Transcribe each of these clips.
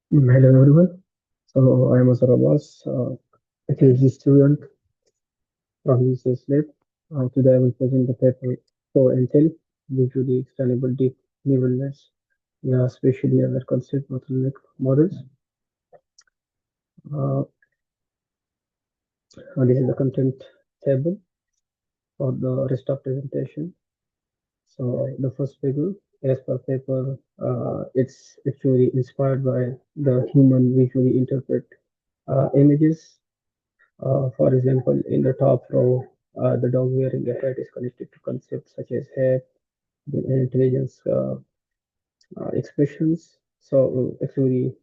Hello everyone. I am Azhar Abbas, a PhD student from UCSLab. Today I will present the paper Show and Tell, visually explainable deep neural nets, especially other concept bottleneck models. Uh, this is the content table for the rest of presentation. So the first figure, as per paper, it's actually inspired by the human visually interpret images. For example, in the top row, the dog wearing a hat is connected to concepts such as hat, the intelligence expressions. Actually,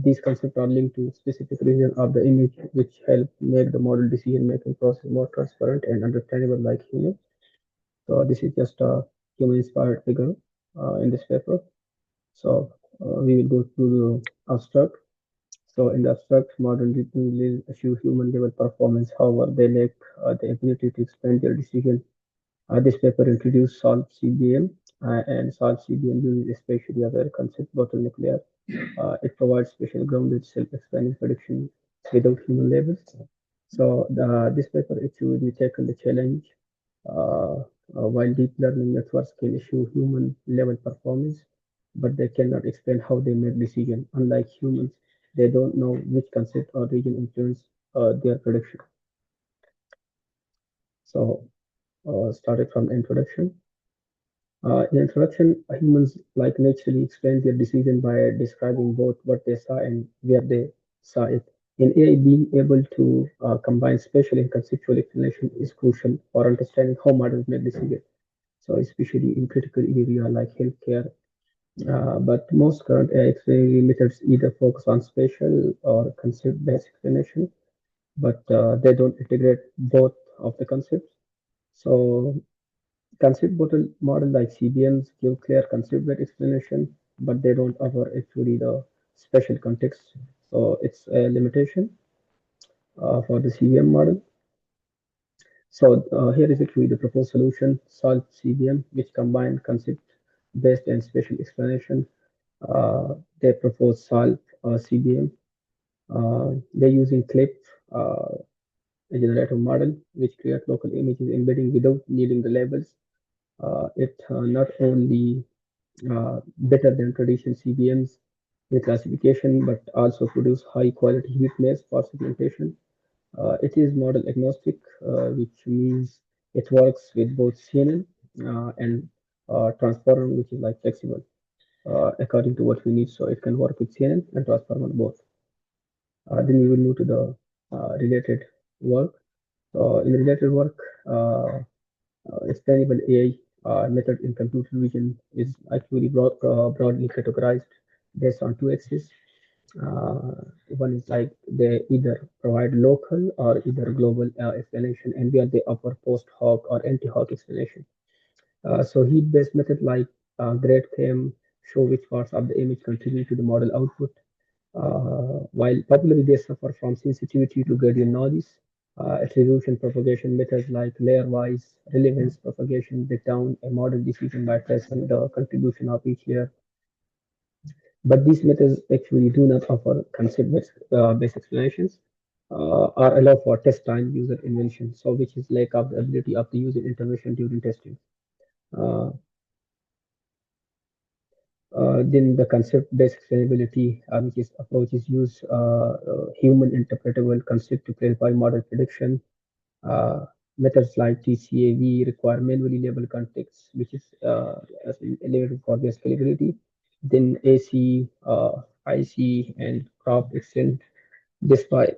these concepts are linked to specific region of the image, which help make the model decision-making process more transparent and understandable like human. So this is just a human-inspired figure in this paper. So we will go through the abstract. So in the abstract, modern routinely achieve human level performance. However, they lack the ability to explain their decision. This paper introduced solved CBM, and solved CBM uses especially aware concept bottleneck layer. It provides special grounded self-explaining prediction without human labels. This paper actually tackle the challenge. While deep learning networks can issue human level performance, but they cannot explain how they make decisions. Unlike humans, they don't know which concept or region influence their prediction. Started from the introduction. In introduction, humans like naturally explain their decision by describing both what they saw and where they saw it. In AI, being able to combine spatial and conceptual explanation is crucial for understanding how models make decisions. So, especially in critical area like healthcare. But most current AI explaining methods either focus on spatial or concept-based explanation, but they don't integrate both of the concepts. So concept model like CBMs give clear concept-based explanation, but they don't offer actually the special context. So it's a limitation for the CBM model. Here is actually the proposed solution, solve CBM, which combine concept-based and spatial explanation. They propose solve CBM. They're using clip, a generative model, which create local images embedding without needing the labels. It not only better than traditional CBMs in classification, but also produce high quality heat maps for segmentation. It is model agnostic, which means it works with both CNN and transformer, which is like flexible according to what we need. So it can work with CNN and transformer both. Then we will move to the related work. In related work, explainable AI method in computer vision is actually broadly categorized based on two axes. Uh, One is like they either provide local or either global explanation, and where they offer post hoc or anti hoc explanation. Heat-based method like grade cam show which parts of the image contribute to the model output, while popularly they suffer from sensitivity to gradient noise. Attribution propagation methods like layer-wise relevance propagation break down a model decision by tracing the contribution of each layer. But these methods actually do not offer concept-based explanations or allow for test time user invention, so which is lack of the ability of the user intervention during testing. Uh, then the concept-based explainability, which is approaches use human interpretable concept to clarify model prediction. Uh, Methods like TCAV require manually label context, which is as limited for their scalability. Then AC, IC, and crop extend this by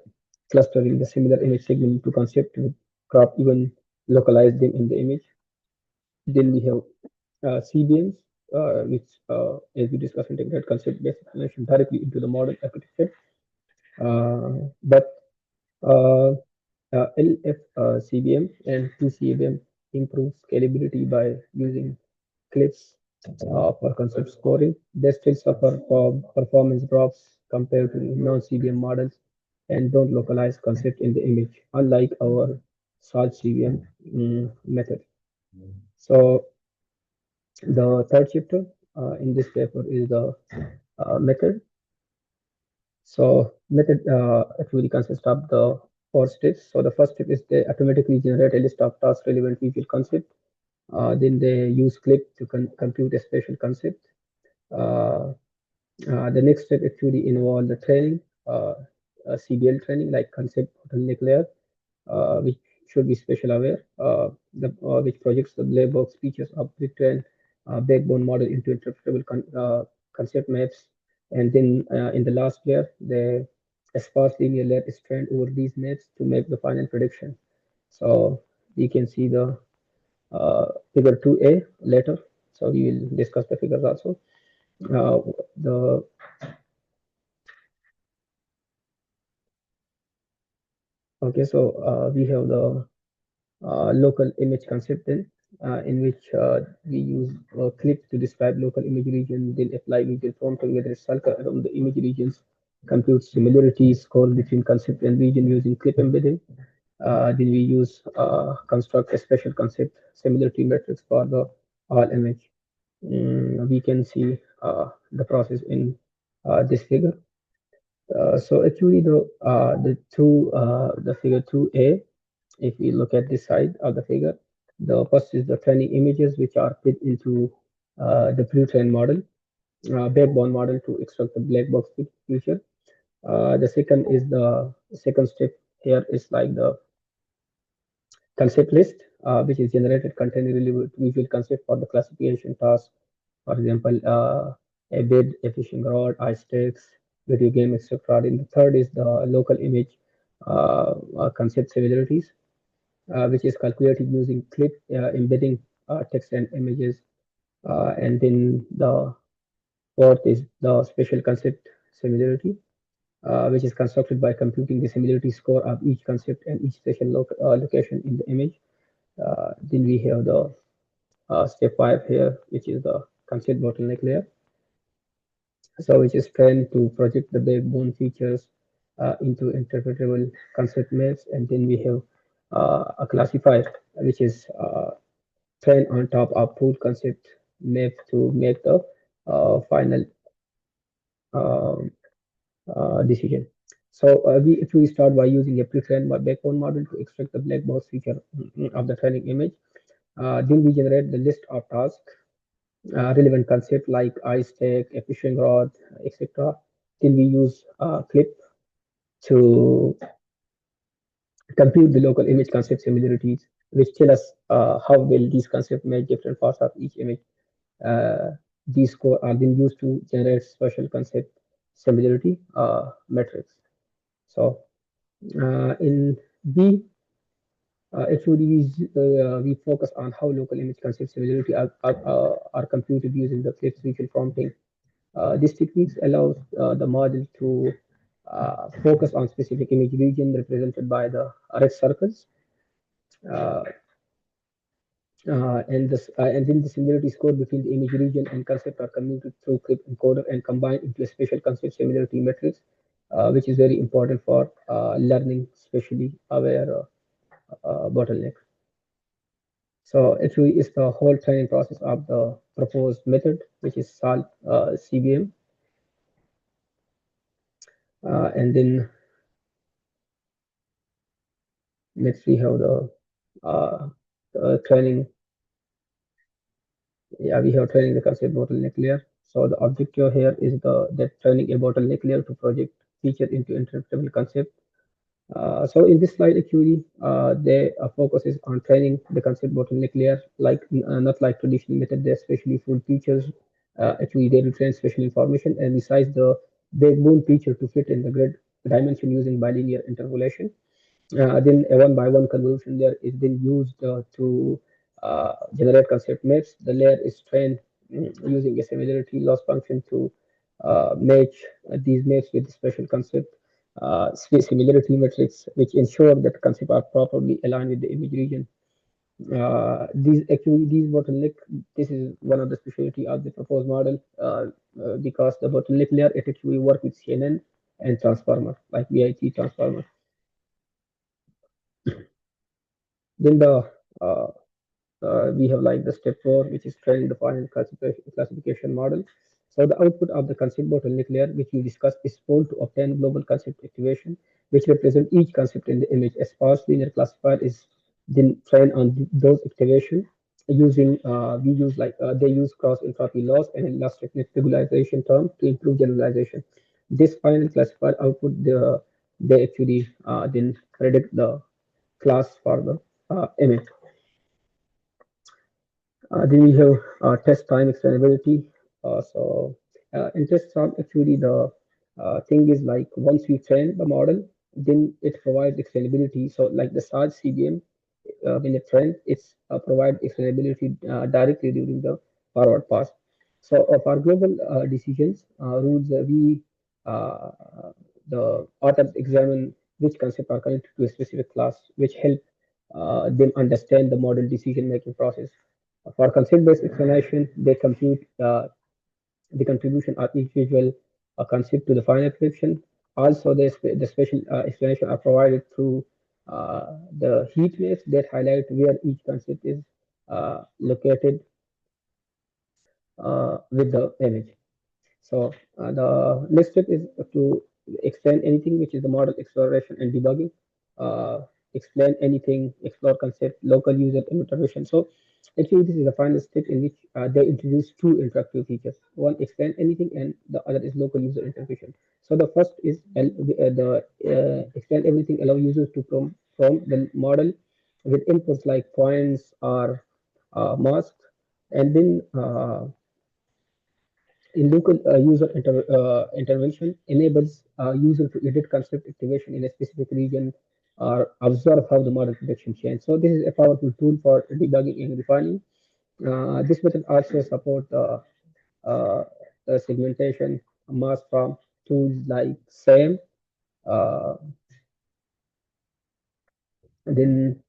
clustering the similar image segment to concept with crop even localize them in the image. Then we have CBNs, which, as we discussed, integrate concept-based explanation directly into the model architecture. But uh, LFCBM and TCABM improve scalability by using clips for concept scoring. They still suffer from performance drops compared to non-CBM models and don't localize concept in the image, unlike our solid CBM method. So the third chapter in this paper is the method. So method actually consists of the four steps. So the first step is they automatically generate a list of task relevant visual concept. Then they use clip to compute a special concept. Uh, the next step actually involve the training, CBL training like concept bottleneck layer, which should be spatial aware, which projects the black box features of the train backbone model into interpretable concept maps. And then in the last layer, the sparse linear layer is trained over these maps to make the final prediction. So you can see the figure 2A later. So we will discuss the figures also. The Okay, so we have the local image concept then, in which we use clips to describe local image region, then apply visual prompting whether it's circle around the image regions, compute similarities, score between concept and region using clip embedding. Then we use construct a special concept similarity matrix for the all image. We can see the process in this figure. So actually the figure 2A, if we look at this side of the figure, the first is the training images which are fit into the pre-trained model, backbone model to extract the black box feature. The second step here is like the concept list, which is generated containing relevant visual concept for the classification task. For example, a bed, a fishing rod, ice sticks, video game, etc. Then the third is the local image concept similarities, which is calculated using clip embedding text and images. And then the fourth is the spatial concept similarity, which is constructed by computing the similarity score of each concept and each spatial location in the image. Then we have the step 5 here, which is the concept bottleneck layer. So which is trained to project the backbone features into interpretable concept maps. And then we have a classifier, which is trained on top of full concept map to make the final um, decision. So we actually start by using a pre-trained backbone model to extract the black box feature of the training image. Then we generate the list of tasks, relevant concept like ice tech, a fishing rod, etc. Then we use clip to compute the local image concept similarities, which tell us how well these concepts match different parts of each image. Uh, these scores are then used to generate special concept similarity metrics. So in B, actually we focus on how local image concept similarity are computed using the fixed visual prompting. These techniques allow the model to focus on specific image region represented by the red circles. Uh, and then the similarity score between the image region and concept are computed through clip encoder and combined into a special concept similarity matrix, which is very important for learning spatially aware bottleneck. So actually, it's the whole training process of the proposed method, which is SALT CBM, and then next we have uh, the training. Yeah, we have training the concept bottleneck layer. So the objective here is that training a bottleneck layer to project feature into interpretable concept. So in this slide, actually, the focus is on training the concept bottleneck layer, like not like traditional method, they especially full features. Actually, they retrain special information and resize the backbone feature to fit in the grid dimension using bilinear interpolation. Then a one by one convolution layer is then used to generate concept maps. The layer is trained using a similarity loss function to match these maps with the special concept similarity metrics, which ensure that concepts are properly aligned with the image region. These bottleneck, this is one of the specialty of the proposed model, because the bottleneck layer it actually work with CNN and transformer like BIT transformer. Then uh, we have like the step 4, which is training the final classification model. So the output of the concept bottleneck layer, which we discussed, is polled to obtain global concept activation, which represent each concept in the image. A sparse linear classifier is then trained on those activation using we use like they use cross entropy loss and elastic regularization term to improve generalization. This final classifier output they actually then predict the class for the image. Then we have test time explainability. In test time, actually the thing is like once we train the model, then it provides explainability. So like the SARS CBM, when it trains, it's provide explainability directly during the forward pass. So for global decisions rules, we uh, the authors examine which concepts are connected to a specific class, which help them understand the model decision making process. For concept-based explanation, they compute the contribution of each visual concept to the final prediction. Also, the special explanation are provided through the heat maps that highlight where each concept is located with the image. So the next step is to explain anything, which is the model exploration and debugging. Uh, Explain anything, explore concept, local user intervention. So actually, this is the final step in which they introduce two interactive features. One, explain anything, and the other is local user intervention. So the first is the explain everything, allow users to from the model with inputs like points or masks, and then in local intervention enables user to edit concept activation in a specific region or observe how the model prediction change. So this is a powerful tool for debugging and refining. This method also supports uh, the segmentation mask from tools like SAM. Uh, then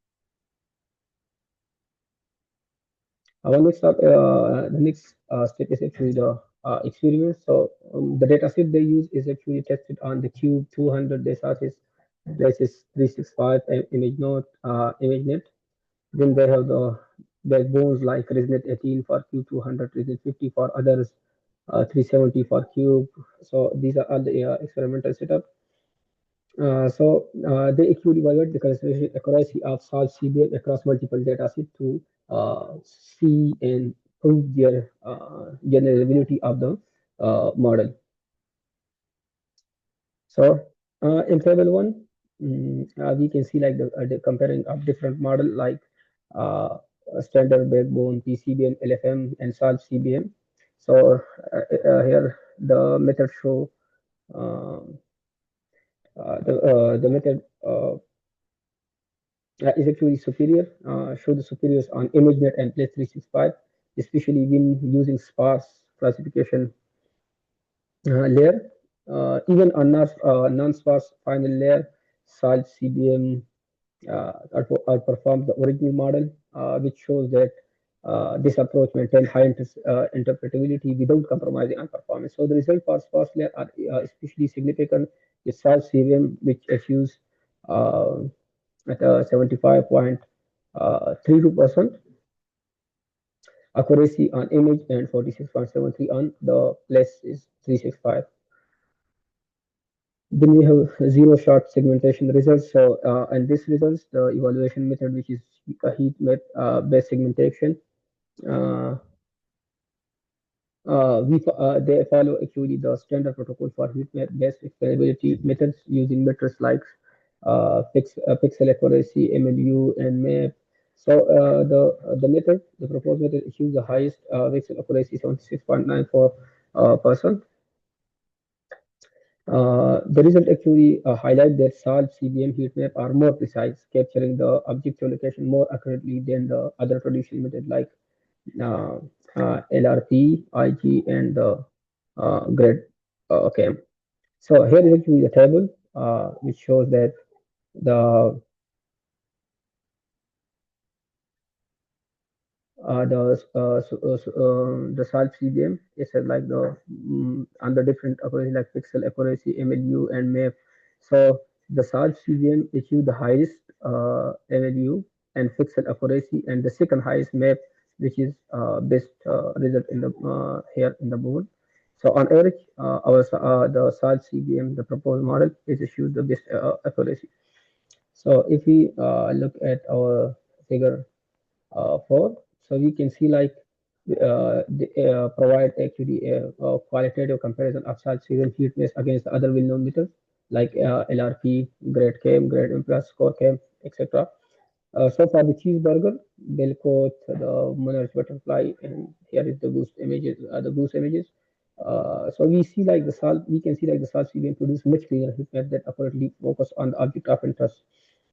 the next step is actually the experiment. So the data set they use is actually tested on the Cube 200 dataset basis 365 ImageNet. Then they have the backbones like ResNet 18 for Cube 200, ResNet 50 for others, 370 for Cube. So these are all the experimental setup. They actually evaluate the concentration accuracy of solved CBM across multiple datasets to see and prove their generalizability of the model. So in table one, we can see like the comparing of different model like uh, standard backbone, PCBM, LFM, and solved CBM. So here the method show the method is actually superior, show the superiors on ImageNet and Place 365, especially when using sparse classification layer. Even on non-sparse final layer, SALT CBM outperforms the original model, which shows that this approach maintains high interpretability without compromising on performance. So the result for sparse layer are especially significant with SALT CBM, which achieves uh, at 75.32% accuracy on image and 46.73 on the place is 365. Then we have zero shot segmentation results. So and this results the evaluation method, which is a heat map based segmentation. Uh, they follow actually the standard protocol for heat map based explainability methods using metrics like pixel accuracy, MLU, and map. So the method, the proposed method achieves the highest pixel accuracy 76.94 percent. The result actually highlight that SALT CBM heat map are more precise, capturing the objective location more accurately than the other traditional method like uh, LRP, IG, and the grid. Okay, so here is actually the table which shows that the the SALT CBM is like the on the different accuracy like pixel accuracy, MLU, and map. So the SALT CBM achieved the highest MLU and pixel accuracy, and the second highest map, which is best result in the here in the board. So on average, the SAL CBM, the proposed model, is issued the best accuracy. So if we look at our figure 4, so we can see like provide actually a qualitative comparison of SAL CBM heat maps against the other well-known methods like LRP, grade chem, grade M plus, score chem, etc. So for the cheeseburger, they'll quote the monarch butterfly, and here is the goose images. So we see like the salt. We can see like the salt being produce much cleaner heat map that accurately focus on the object of interest.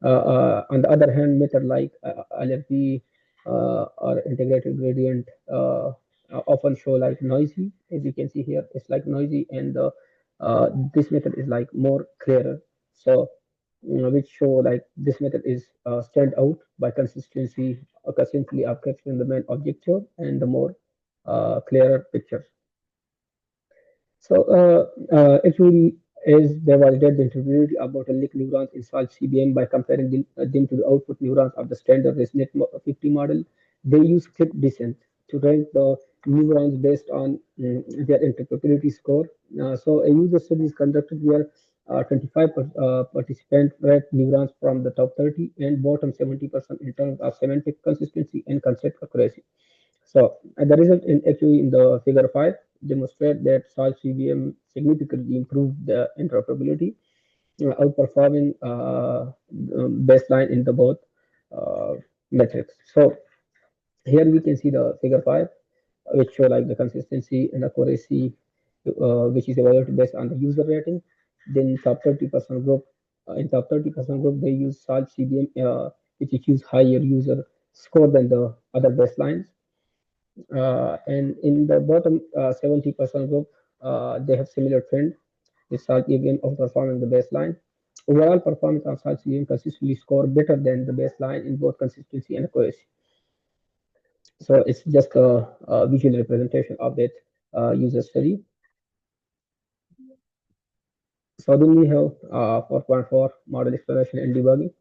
On the other hand, method like LFP or integrated gradient often show like noisy. As you can see here, it's like noisy, and this method is like more clearer. So which show like this method is stand out by consistently of capturing the main objective and the more clearer picture. So actually, as they validated the integrity of bottleneck neurons in Salt CBM by comparing them to the output neurons of the standard ResNet 50 model, they use clip descent to rank the neurons based on their interoperability score. So a user study is conducted where 25 participants rate neurons from the top 30 and bottom 70% in terms of semantic consistency and concept accuracy. So the result in actually in the figure 5 demonstrate that SAL CVM significantly improved the interoperability, outperforming baseline in the both uh, metrics. So here we can see the figure 5, which show like the consistency and accuracy, which is evaluated based on the user rating. Then top 30% group, in top 30% group, they use SAL CVM, which achieves higher user score than the other baselines. And in the bottom 70% group, they have similar trend with Salt EVM outperforming the baseline. Overall performance of Salt EVM consistently score better than the baseline in both consistency and accuracy. So it's just a visual representation of that user study. So then we have 4.4 model exploration and debugging.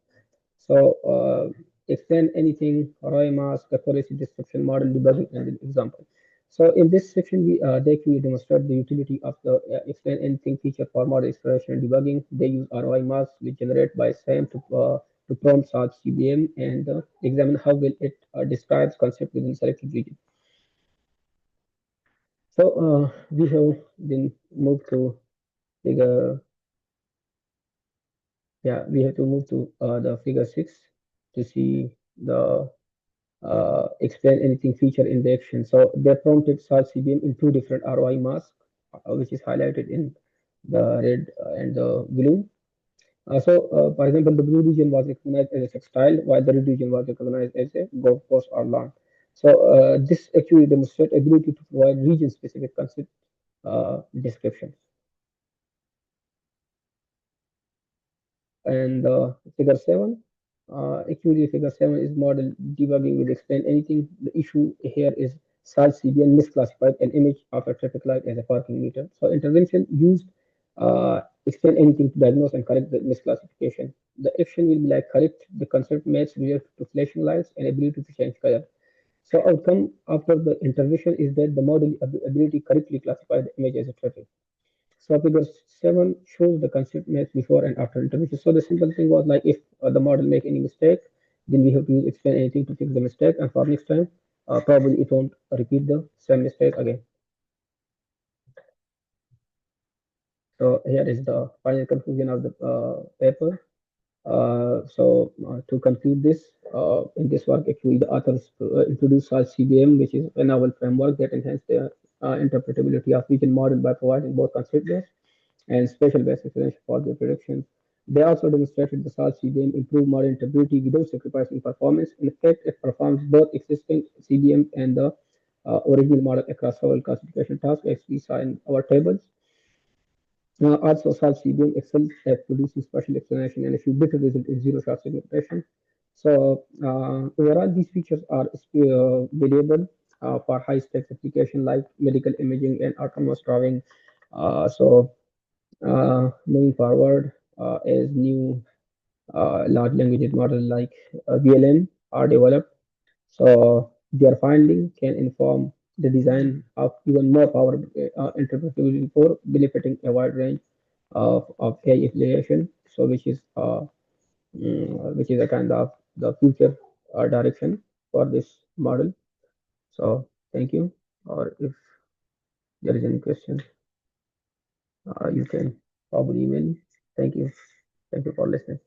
So explain anything, Roy mask, accuracy description, model debugging, and an example. So in this section, they clearly demonstrate the utility of the explain anything feature for model exploration and debugging. They use ROI masks which generate by SAM to prompt search CBM and examine how well it describes concept within selected region. So we have then moved to figure, yeah, we have to move to the figure 6 to see the explain anything feature in the action. So they prompted search CBM in two different ROI masks, which is highlighted in the red and the blue. For example, the blue region was recognized as a textile, while the red region was recognized as a golf course or lawn. So this actually demonstrates ability to provide region-specific concept descriptions. And figure 7, actually figure 7 is model debugging with explain anything. The issue here is SARS CBN misclassified an image of a traffic light as a parking meter. So intervention used explain anything to diagnose and correct the misclassification. The action will be like correct the concept match related to flashing lights and ability to change color. So outcome after the intervention is that the model ability correctly classify the image as a traffic. So figure 7 shows the concept match before and after intervention. So the simple thing was like if the model make any mistake, then we have to use explain anything to fix the mistake, and for next time, probably it won't repeat the same mistake again. So here is the final conclusion of the paper. To conclude this, in this work, actually, the authors introduced CBM, which is a novel framework that enhances the interpretability of region model by providing both concept-based and spatial-based explanation for their predictions. They also demonstrated the SARS CBM improved model integrity without sacrificing performance. In fact, it performs both existing CBM and the original model across several classification tasks, as we saw in our tables. Also, SARS CBM excels at producing spatial explanation and a few better results in zero-shot segmentation. So, overall, these features are valuable for high-stakes application like medical imaging and autonomous driving. So, moving forward, as new large language model like VLM are developed, so their finding can inform the design of even more power interpretability for benefiting a wide range of AI application. So which is a kind of the future direction for this model. So thank you. Or if there is any question, you can probably email me. Thank you. Thank you for listening.